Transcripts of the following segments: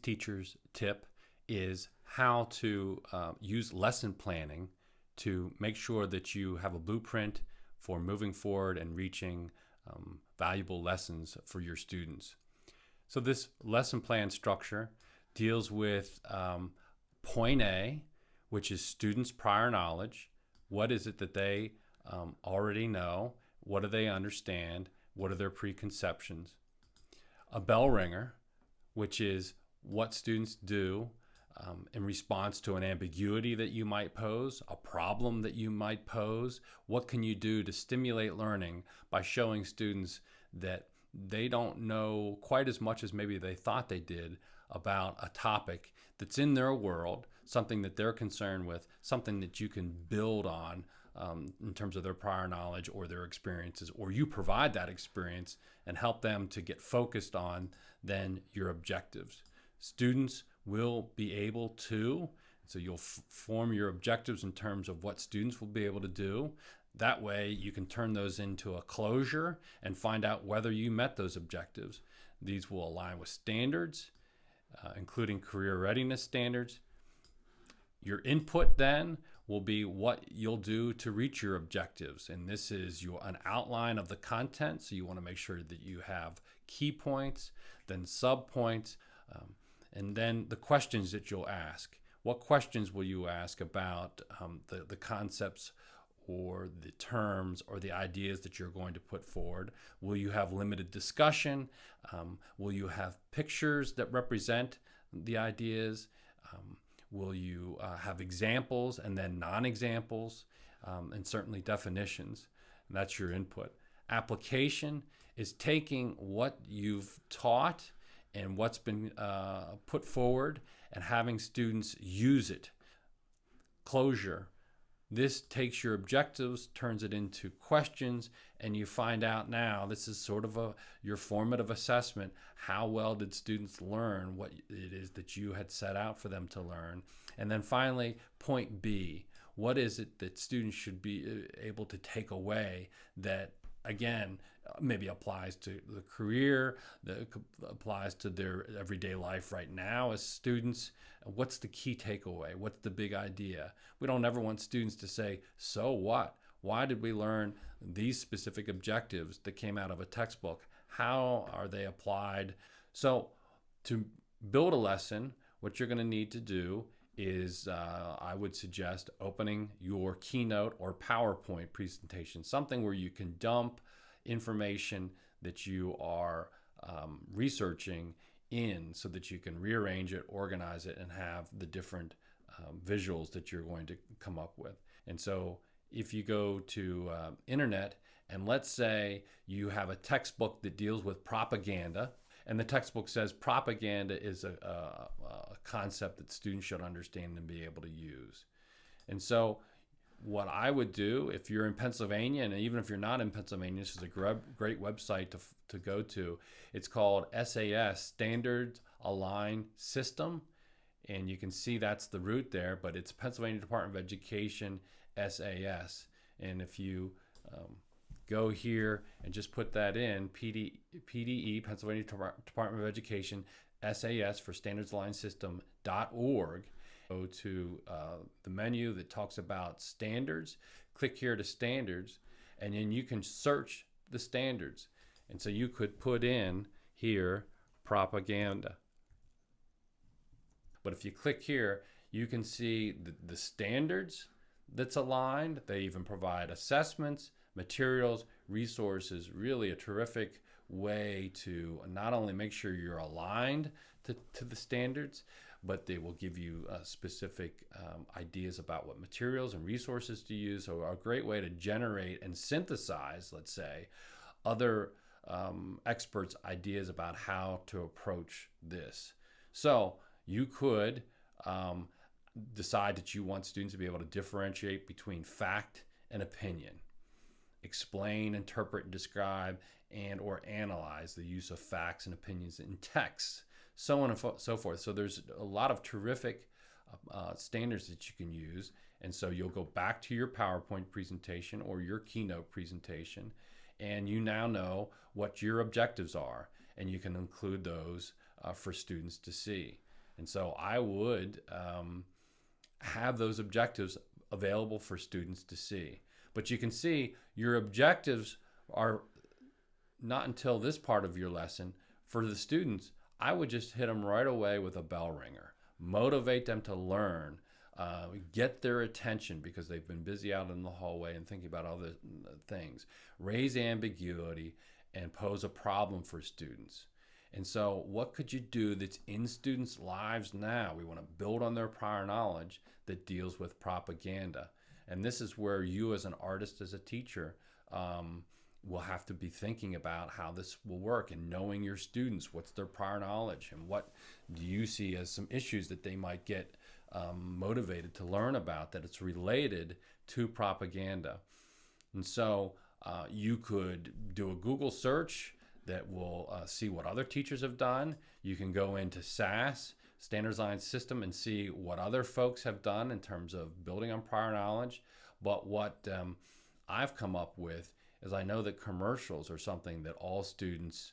teacher's tip is how to use lesson planning to make sure that you have a blueprint for moving forward and reaching valuable lessons for your students. So this lesson plan structure deals with point A, which is students' prior knowledge. What is it that they already know? What do they understand? What are their preconceptions? A bell ringer, which is what students do in response to an ambiguity that you might pose, a problem that you might pose. What can you do to stimulate learning by showing students that they don't know quite as much as maybe they thought they did about a topic that's in their world, something that they're concerned with, something that you can build on in terms of their prior knowledge or their experiences, or you provide that experience and help them to get focused on then your objectives. Students will be able to, so you'll form your objectives in terms of what students will be able to do. That way you can turn those into a closure and find out whether you met those objectives. These will align with standards, including career readiness standards. Your input then will be what you'll do to reach your objectives. And this is an outline of the content. So you want to make sure that you have key points, then sub points, and then the questions that you'll ask. What questions will you ask about the concepts or the terms or the ideas that you're going to put forward? Will you have limited discussion? Will you have pictures that represent the ideas? Will you have examples and then non-examples, and certainly definitions? And that's your input. Application is taking what you've taught and what's been put forward and having students use it. Closure. This takes your objectives, turns it into questions, and you find out now, this is sort of your formative assessment. How well did students learn what it is that you had set out for them to learn? And then finally, point B. What is it that students should be able to take away that, again, maybe applies to the career, that applies to their everyday life right now as students? What's the key takeaway? What's the big idea? We don't ever want students to say, so what? Why did we learn these specific objectives that came out of a textbook? How are they applied? So to build a lesson, what you're going to need to do is I would suggest opening your Keynote or PowerPoint presentation, something where you can dump information that you are researching in so that you can rearrange it, organize it, and have the different visuals that you're going to come up with. And so if you go to internet, and let's say you have a textbook that deals with propaganda, and the textbook says propaganda is a concept that students should understand and be able to use. And so what I would do, if you're in Pennsylvania, and even if you're not in Pennsylvania, this is a great website to go to. It's called SAS, Standards Aligned System. And you can see that's the root there, but it's Pennsylvania Department of Education, SAS. And if you go here and just put that in, PDE, Pennsylvania Department of Education, SAS for Standards Aligned System.org. Go to the menu that talks about standards, click here to standards, and then you can search the standards. And so you could put in here propaganda. But if you click here, you can see the standards that's aligned. They even provide assessments, materials, resources, really a terrific way to not only make sure you're aligned to the standards, but they will give you specific ideas about what materials and resources to use. So a great way to generate and synthesize, let's say, other experts' ideas about how to approach this. So you could decide that you want students to be able to differentiate between fact and opinion, explain, interpret, describe, and or analyze the use of facts and opinions in texts, so on and so forth. So there's a lot of terrific standards that you can use. And so you'll go back to your PowerPoint presentation or your Keynote presentation, and you now know what your objectives are, and you can include those for students to see. And so I would have those objectives available for students to see. But you can see your objectives are not until this part of your lesson. For the students, I would just hit them right away with a bell ringer, motivate them to learn, get their attention because they've been busy out in the hallway and thinking about other things, raise ambiguity, and pose a problem for students. And so what could you do that's in students' lives now? We want to build on their prior knowledge that deals with propaganda. And this is where you as an artist, as a teacher, will have to be thinking about how this will work and knowing your students, what's their prior knowledge and what do you see as some issues that they might get motivated to learn about that it's related to propaganda. And so you could do a Google search that will see what other teachers have done. You can go into SAS, Standardized System, and see what other folks have done in terms of building on prior knowledge. But what I've come up with is I know that commercials are something that all students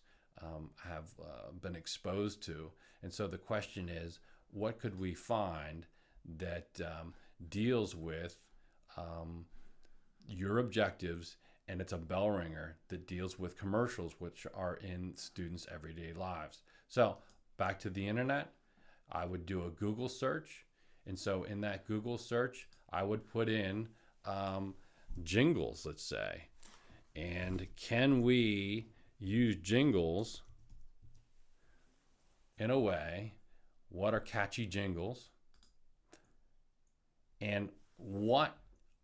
have been exposed to. And so the question is, what could we find that deals with your objectives, and it's a bell ringer that deals with commercials which are in students' everyday lives. So back to the internet, I would do a Google search. And so in that Google search, I would put in jingles, let's say. And can we use jingles in a way? What are catchy jingles? And what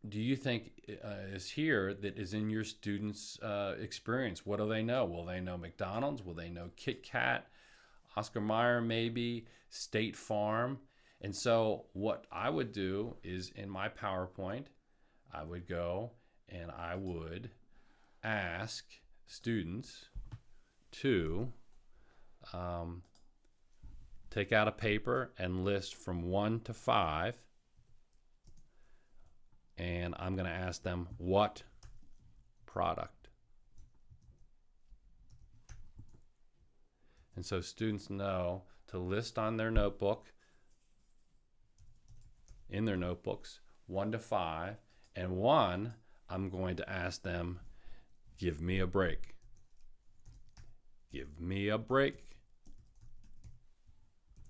do you think is here that is in your students' experience? What do they know? Will they know McDonald's? Will they know Kit Kat, Oscar Mayer, maybe State Farm? And so what I would do is in my PowerPoint, I would go and I would ask students to take out a paper and list from 1 to 5. And I'm going to ask them what product. And so students know to list on their notebook, in their notebooks, 1 to 5. And 1, I'm going to ask them, give me a break. Give me a break.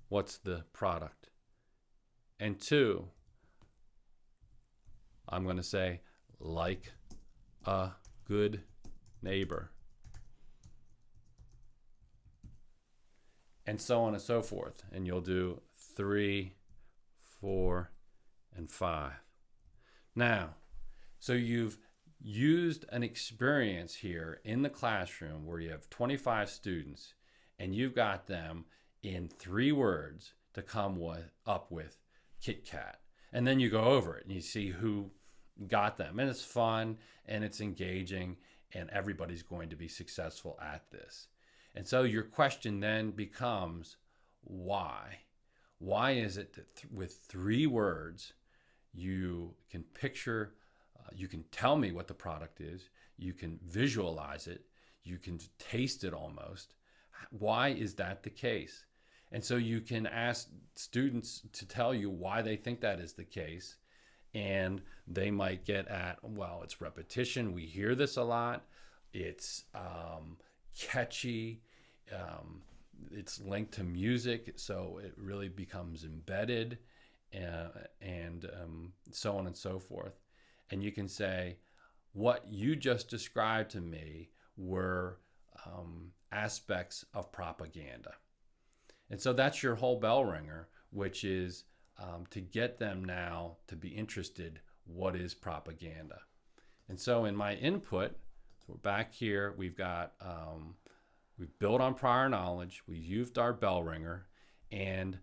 What's the product? And 2, I'm going to say, like a good neighbor. And so on and so forth. And you'll do 3, 4, and 5. Now, so you've used an experience here in the classroom where you have 25 students and you've got them in 3 words to come up with Kit Kat. And then you go over it and you see who got them. And it's fun and it's engaging and everybody's going to be successful at this. And so your question then becomes, why? Why is it that with 3 words you can picture, you can tell me what the product is, you can visualize it, you can taste it almost. Why is that the case? And so you can ask students to tell you why they think that is the case. And they might get at, well, it's repetition. We hear this a lot. It's catchy. It's linked to music, so it really becomes embedded, and so on and so forth. And you can say, what you just described to me were aspects of propaganda. And so that's your whole bell ringer, which is to get them now to be interested, what is propaganda? And so in my input, so we're back here, we've got, we've built on prior knowledge, we used our bell ringer, and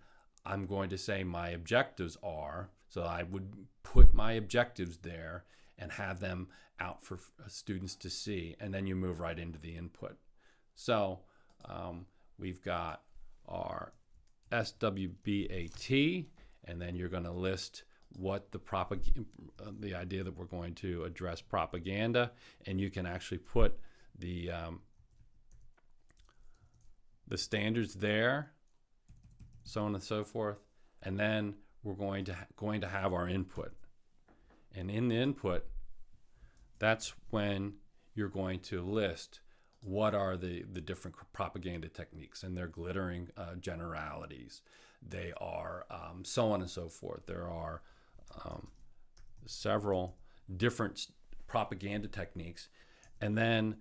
I'm going to say my objectives are, so I would put my objectives there and have them out for students to see, and then you move right into the input. So we've got our SWBAT, and then you're going to list what the idea that we're going to address propaganda, and you can actually put the standards there, so on and so forth. And then we're going to have our input. And in the input, that's when you're going to list what are the different propaganda techniques, and they're glittering generalities. They are so on and so forth. There are several different propaganda techniques, and then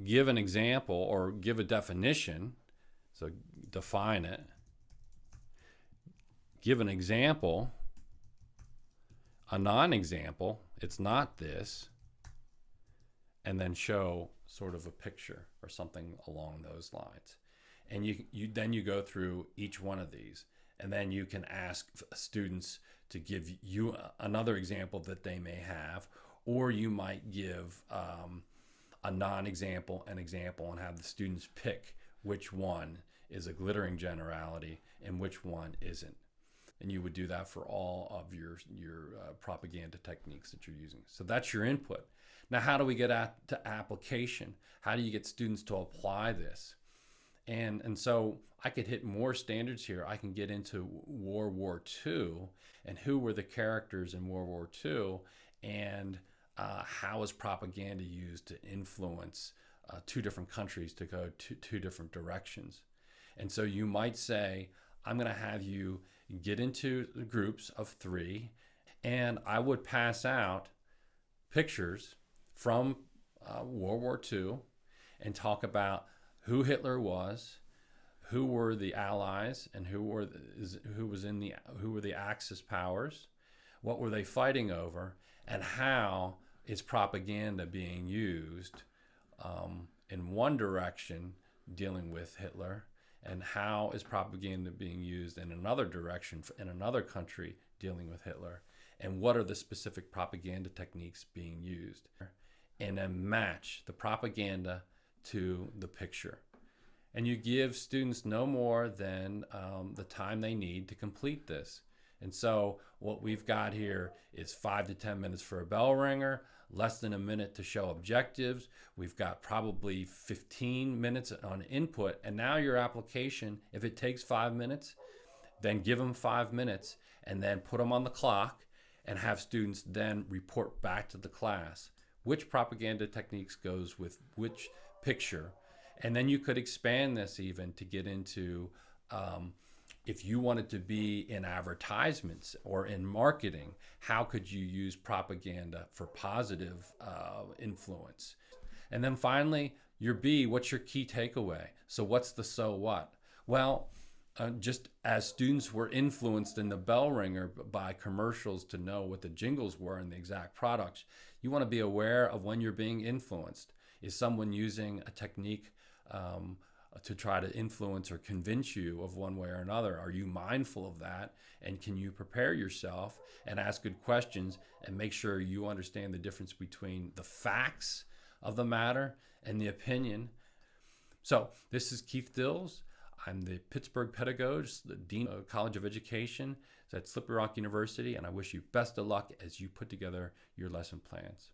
give an example or give a definition. So define it, give an example, a non-example, it's not this, and then show sort of a picture or something along those lines. And you go through each one of these, and then you can ask students to give you another example that they may have, or you might give a non-example, an example, and have the students pick which one is a glittering generality and which one isn't. And you would do that for all of your propaganda techniques that you're using. So that's your input. Now, how do we get to application? How do you get students to apply this? And so I could hit more standards here. I can get into World War II and who were the characters in World War II, and how is propaganda used to influence two different countries to go two different directions. And so you might say, I'm going to have you get into groups of 3, and I would pass out pictures from World War II and talk about who Hitler was, who were the Allies, and who were the Axis powers, what were they fighting over, and how is propaganda being used in one direction dealing with Hitler, and how is propaganda being used in another direction in another country dealing with Hitler, and what are the specific propaganda techniques being used, and then match the propaganda to the picture. And you give students no more than the time they need to complete this. And so what we've got here is 5 to 10 minutes for a bell ringer, less than a minute to show objectives. We've got probably 15 minutes on input. And now your application, if it takes 5 minutes, then give them 5 minutes and then put them on the clock and have students then report back to the class which propaganda techniques goes with which picture. And then you could expand this even to get into if you wanted to be in advertisements or in marketing, how could you use propaganda for positive influence? And then finally, your B, what's your key takeaway? So what's the so what? Well, just as students were influenced in the bell ringer by commercials to know what the jingles were and the exact products, you want to be aware of when you're being influenced. Is someone using a technique to try to influence or convince you of one way or another? Are you mindful of that? And can you prepare yourself and ask good questions and make sure you understand the difference between the facts of the matter and the opinion? So this is Keith Dills. I'm the Pittsburgh pedagogue, the Dean of College of Education at Slippery Rock University, and I wish you best of luck as you put together your lesson plans.